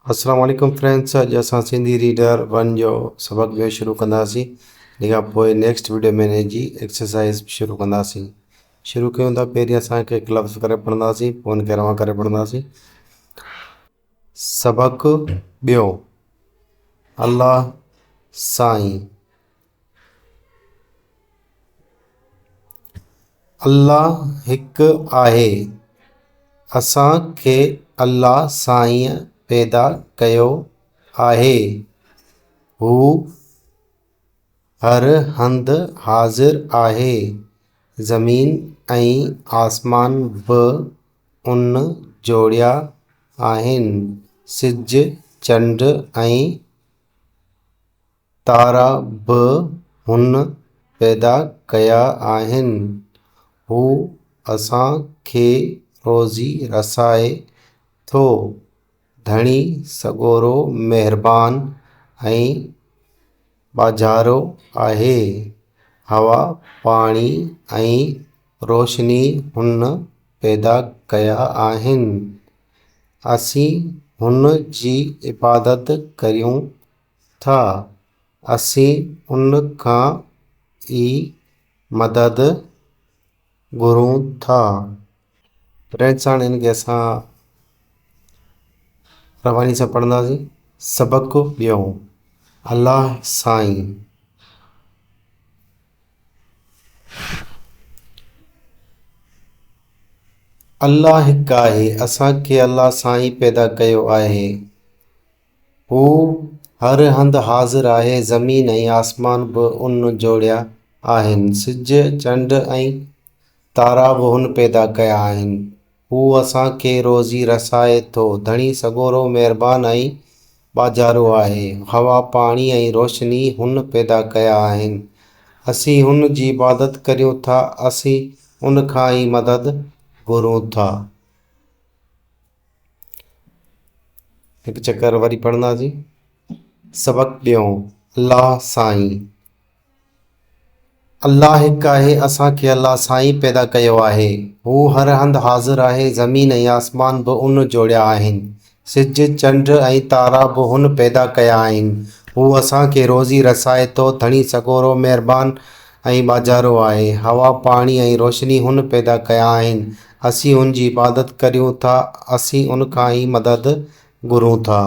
अस्सलाम वालेकुम फ्रेंड्स। अॼु असां सिंधी रीडर 1 जो सबक़ ॿियो शुरू कंदासीं। इन खां पोइ नेक्स्ट वीडियो में हिन जी एक्सरसाइज़ शुरू कंदासीं। शुरू कयूं था। पहिरीं असां हिकु लफ़्ज़ करे पढ़ंदासीं, पोइ हुनखे रवां करे पढ़ंदासीं। सबक़ ॿियो। अल्लाह साईं। अल्लाह हिकु आहे। असांखे अल्लाह साईं पैदा कयो आहे। हू हर हंधि हाज़िर आहे। ज़मीन ऐं आसमान बि उन जोड़िया आहिनि। सिज चंड ऐं तारा बि हुन पैदा कया आहिनि। हू असांखे रोज़ी रसाए थो। धणी सॻोरो महिरबान ऐं बाज़ारो आहे। हवा पाणी ऐं रोशनी हुन पैदा कया आहिनि। असीं हुन जी इबादत कयूं था। असीं उन खां ई मदद घुरूं था। फ्रेंड्स, हाणे हिनखे असां रवानी सां पढ़ंदासीं। सबक़ ॿियो। अल्लाह साईं। अल्लाह हिकु आहे। असांखे अल्लाह साईं पैदा कयो आहे। हू हर हंधि हाज़िर आहे। ज़मीन ऐं आसमान बि उन जोड़िया आहिनि। सिज चंड ऐं तारा बि हुन पैदा कया आहिनि। हू असांखे रोज़ी रसाए थो। धणी सॻोरो महिरबान ऐं बाज़ारो आहे। हवा पाणी ऐं रोशनी हुन पैदा कया आहिनि। असीं हुन जी इबादत कयूं था। असीं उन खां ई मदद घुरूं था। हिकु चकर वरी पढ़ंदासीं। सबक़ ॿियो। अल्लाह साईं। अल्लाह हिकु आहे। असांखे अल्लाह साईं पैदा कयो आहे। हू हर हंधि हाज़िर आहे। ज़मीन ऐं आसमान बि उन जोड़िया आहिनि। सिज चंड ऐं तारा बि हुन पैदा कया आहिनि। हू असांखे रोज़ी रसाए थो। धणी सॻोरो महिरबान ऐं बाज़ारो आहे। हवा पाणी ऐं रोशनी हुन पैदा कया आहिनि। असीं हुन जी इबादत कयूं था। असीं उन खां ई मदद घुरूं था।